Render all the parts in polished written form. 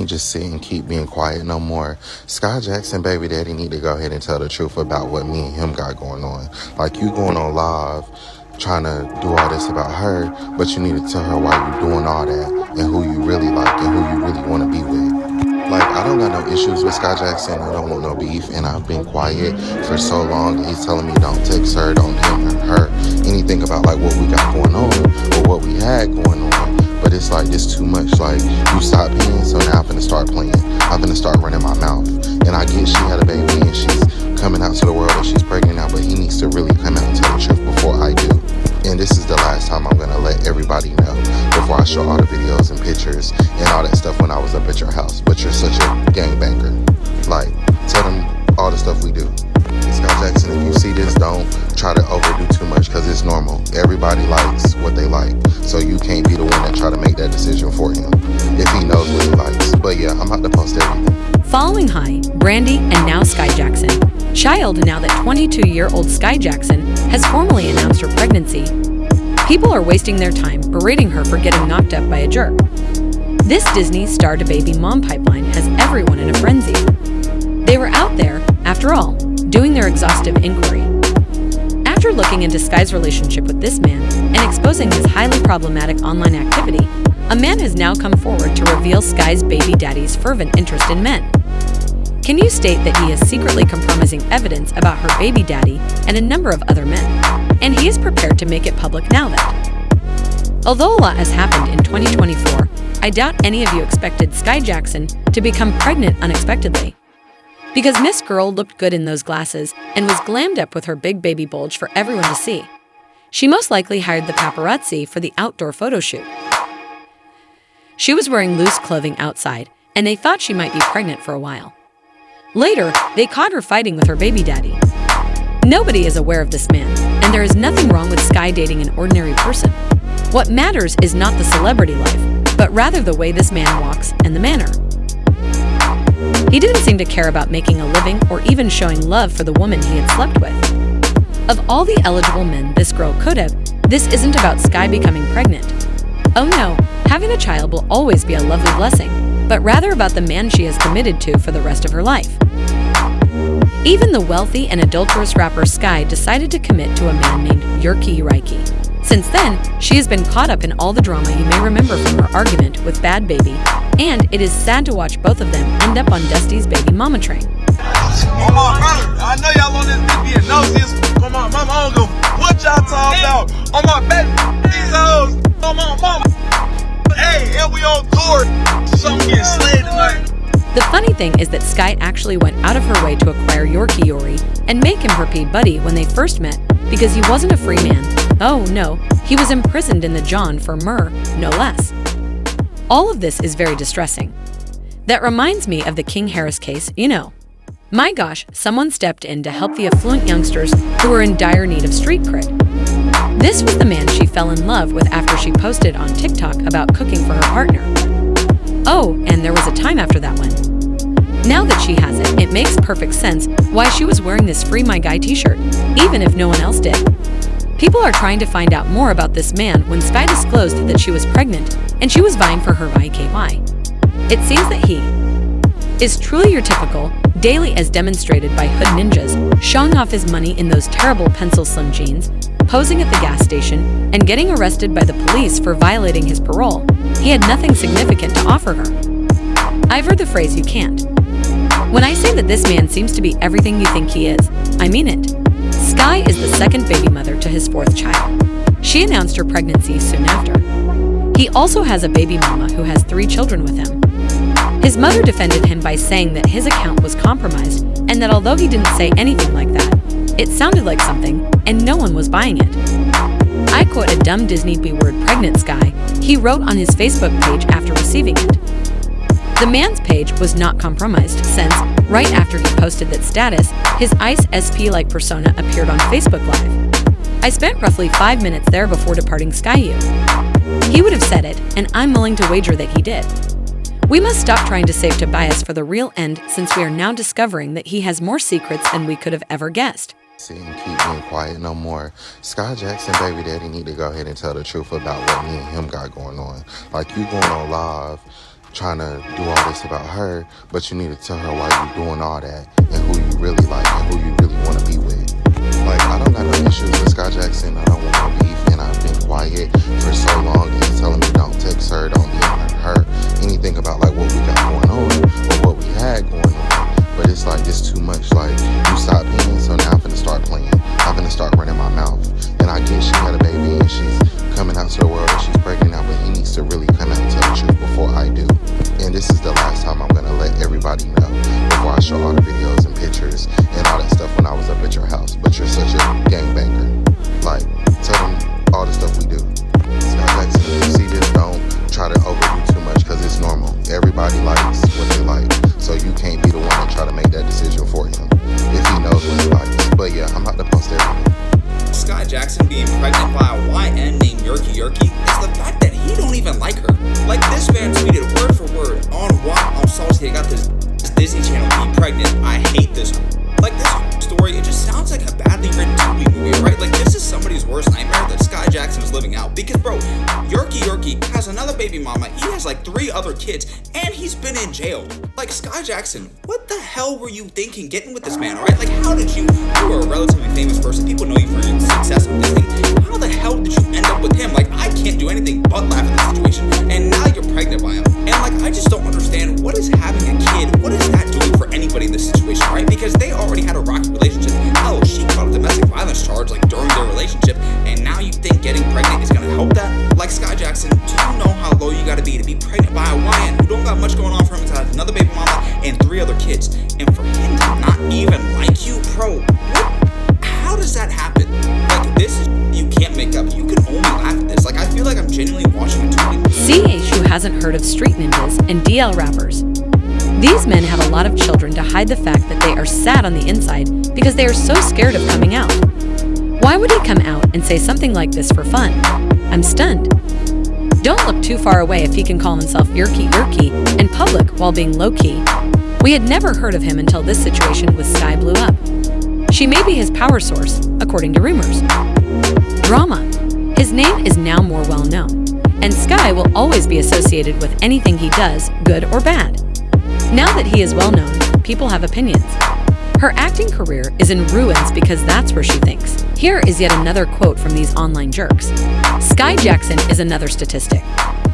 just sit and keep being quiet no more. Skai Jackson, baby daddy, need to go ahead and tell the truth about what me and him got going on. Like, you going on live trying to do all this about her, but you need to tell her why you doing all that and who you really like and who you really want to be with. Like, I don't got no issues with Skai Jackson. I don't want no beef, and I've been quiet for so long. He's telling me don't text her, don't DM her, anything about like what we got going on or what we had going on. But it's like, it's too much. Like, you stop being, so now I'm finna start playing. I'm finna start running my mouth. And I get she had a baby and she's coming out to the world and she's pregnant now, but he needs to really come out and tell the truth before I do. And this is the last time I'm gonna let everybody know before I show all the videos and pictures and all that stuff when I was up at your house. But you're such a gangbanger. Like, tell them all the stuff we do. Skai Jackson, if you see this, don't try to overdo too much, because it's normal. Everybody likes what they like, so you can't be the one that try to make that decision for him if he knows what he likes. But yeah, I'm about to post everything. Following Hai, Brandy, and now Skai Jackson. Child, now that 22-year-old Skai Jackson has formally announced her pregnancy, people are wasting their time berating her for getting knocked up by a jerk. This Disney star-to-baby mom pipeline has everyone in a frenzy. They were out there, after all, doing their exhaustive inquiry. After looking into Skai's relationship with this man and exposing his highly problematic online activity, a man has now come forward to reveal Skai's baby daddy's fervent interest in men. Can you state that he is secretly compromising evidence about her baby daddy and a number of other men? And he is prepared to make it public now that. Although a lot has happened in 2024, I doubt any of you expected Skai Jackson to become pregnant unexpectedly. Because Miss Girl looked good in those glasses and was glammed up with her big baby bulge for everyone to see. She most likely hired the paparazzi for the outdoor photo shoot. She was wearing loose clothing outside, and they thought she might be pregnant for a while. Later, they caught her fighting with her baby daddy. Nobody is aware of this man, and there is nothing wrong with Skai dating an ordinary person. What matters is not the celebrity life, but rather the way this man walks and the manner. He didn't seem to care about making a living or even showing love for the woman he had slept with. Of all the eligible men this girl could have, this isn't about Skai becoming pregnant. Oh no, having a child will always be a lovely blessing, but rather about the man she is committed to for the rest of her life. Even the wealthy and adulterous rapper Skai decided to commit to a man named Yurki Uraiki. Since then, she has been caught up in all the drama you may remember from her argument with Bad Baby, and it is sad to watch both of them end up on Dusty's baby mama train. Oh my brother, I know y'all on this big being nosy. Come on, mama, I don't go. What y'all talking about? On my baby, these hoes. On my mama. Hey, and we on tour. Something getting slayed tonight. The funny thing is that Skai actually went out of her way to acquire Yorkie Yori and make him her paid buddy when they first met, because he wasn't a free man. Oh no, he was imprisoned in the John for murder, no less. All of this is very distressing. That reminds me of the King Harris case, you know. My gosh, someone stepped in to help the affluent youngsters who were in dire need of street cred. This was the man she fell in love with after she posted on TikTok about cooking for her partner. Oh, and there was a time after that one. Now that she has it, it makes perfect sense why she was wearing this Free My Guy t-shirt, even if no one else did. People are trying to find out more about this man when Skai disclosed that she was pregnant and she was vying for her IKY. It seems that he is truly your typical, daily as demonstrated by hood ninjas, showing off his money in those terrible pencil slim jeans, posing at the gas station, and getting arrested by the police for violating his parole. He had nothing significant to offer her. I've heard the phrase "you can't." When I say that this man seems to be everything you think he is, I mean it. Skai is the second baby mother to his fourth child. She announced her pregnancy soon after. He also has a baby mama who has 3 children with him. His mother defended him by saying that his account was compromised and that although he didn't say anything like that, it sounded like something and no one was buying it. I quote a dumb Disney B-word pregnant Skai, he wrote on his Facebook page after receiving it. The man's page was not compromised since, right after he posted that status, his ICE SP-like persona appeared on Facebook Live. I spent roughly 5 minutes there before departing Skai U. He would have said it, and I'm willing to wager that he did. We must stop trying to save Tobias for the real end, since we are now discovering that he has more secrets than we could have ever guessed. Sit and keep being quiet no more. Skai Jackson, baby daddy, need to go ahead and tell the truth about what me and him got going on. Like, you going on live trying to do all this about her, but you need to tell her why you're doing all that and who you really like and who you really want to be with. Like, I don't got no issues with Skai Jackson. I don't want no beef, and I've been quiet for so long. He's telling me don't text her, don't DM her, anything about like what we got going on or what we had going on. But it's like, it's too much. Like, you stop playing, so now I'm finna start playing. I'm finna start running my mouth. And I get she had a baby and she's coming out to the world and she's pregnant now, but he needs to really come out and tell the truth before I do. And this is the last time I'm gonna let everybody know before I show all the videos and pictures and all that stuff when I was up at your house. But you're such a gangbanger. Like, tell them all the stuff we do. Skai Jackson, if you see this, don't try to overdo too much because it's normal. Everybody likes what they like. So you can't be the one to try to make that decision for him if he knows what he likes. But yeah, I'm about to post everything. Skai Jackson being pregnant by a YN named Yerky is the fact that he don't even like her. Like, this man tweeted word for word on what on Salty. I got this Disney Channel being pregnant. I hate this. Like, this story, it just sounds like a badly written Tubi movie, right? Like, this is somebody's worst nightmare that Skai Jackson is living out. Because, bro, Yerky has another baby mama. He has like 3 other kids, and he's been in jail. Like, Skai Jackson, what the hell were you thinking getting with this man, alright? Like, how did you are a relatively famous person. People know you for your success with this thing. How the hell did you end up with him? Like, I can't do anything but laugh at this situation. And now you're pregnant by him. And, like, I just don't understand, what is having a kid, what is that doing for anybody in this situation, right? Because they already had a rocky relationship. Hell, she caught a domestic violence charge, like, during their relationship, and now you think getting pregnant is gonna help that? Like, Skai Jackson, do you know how low you gotta be to be pregnant by a YN who don't got much going on for him, has another baby mama and 3 other kids, and for him to not even like you, bro? How does that happen? Like, this is, you can't make up. You can only laugh at this. Like, I feel like I'm genuinely watching a Tubi. CH, who hasn't heard of street ninjas and DL rappers. These men have a lot of children to hide the fact that they are sad on the inside because they are so scared of coming out. Why would he come out and say something like this for fun? I'm stunned. Don't look too far away if he can call himself Yerky in public while being low-key. We had never heard of him until this situation with Skai blew up. She may be his power source, according to rumors. Drama. His name is now more well-known, and Skai will always be associated with anything he does, good or bad. Now that he is well-known, people have opinions. Her acting career is in ruins because that's where she thinks. Here is yet another quote from these online jerks. Skai Jackson is another statistic.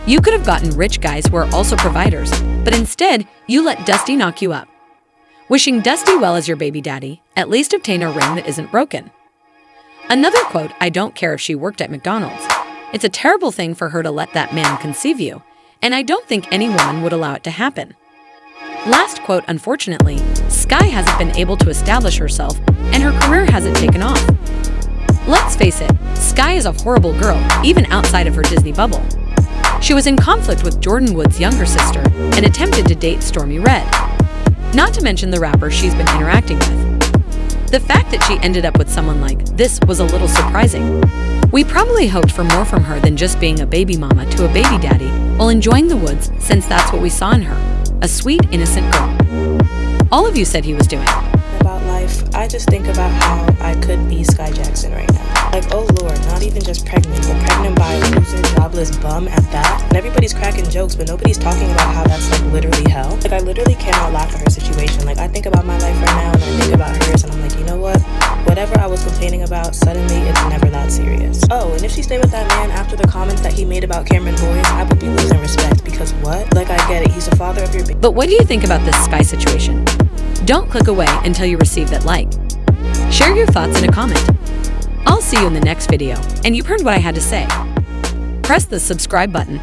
You could have gotten rich guys who are also providers, but instead, you let Dusty knock you up. Wishing Dusty well as your baby daddy, at least obtain a ring that isn't broken. Another quote, I don't care if she worked at McDonald's. It's a terrible thing for her to let that man conceive you, and I don't think any woman would allow it to happen. Last quote, unfortunately, Skai hasn't been able to establish herself, and her career hasn't taken off. Let's face it, Skai is a horrible girl, even outside of her Disney bubble. She was in conflict with Jordan Wood's younger sister and attempted to date Stormy Red. Not to mention the rapper she's been interacting with. The fact that she ended up with someone like this was a little surprising. We probably hoped for more from her than just being a baby mama to a baby daddy while enjoying the woods, since that's what we saw in her. A sweet, innocent girl. All of you said he was doing. About life, I just think about how I could be Skai Jackson right now. Like, oh Lord, not even just pregnant, but pregnant by a loser, jobless bum at that. And everybody's cracking jokes, but nobody's talking about how that's like literally hell. Like, I literally cannot laugh at her situation. Like, I think about my life right now, and I think about hers, and I'm like, you know what? Whatever I was complaining about, suddenly it's never that serious. Oh, and if she stayed with that man after the comments that he made about Cameron Boyce, I would be losing respect, because what? Like, I get it, he's the father of your baby. But what do you think about this Skai situation? Don't click away until you receive that like. Share your thoughts in a comment. I'll see you in the next video, and you've heard what I had to say. Press the subscribe button.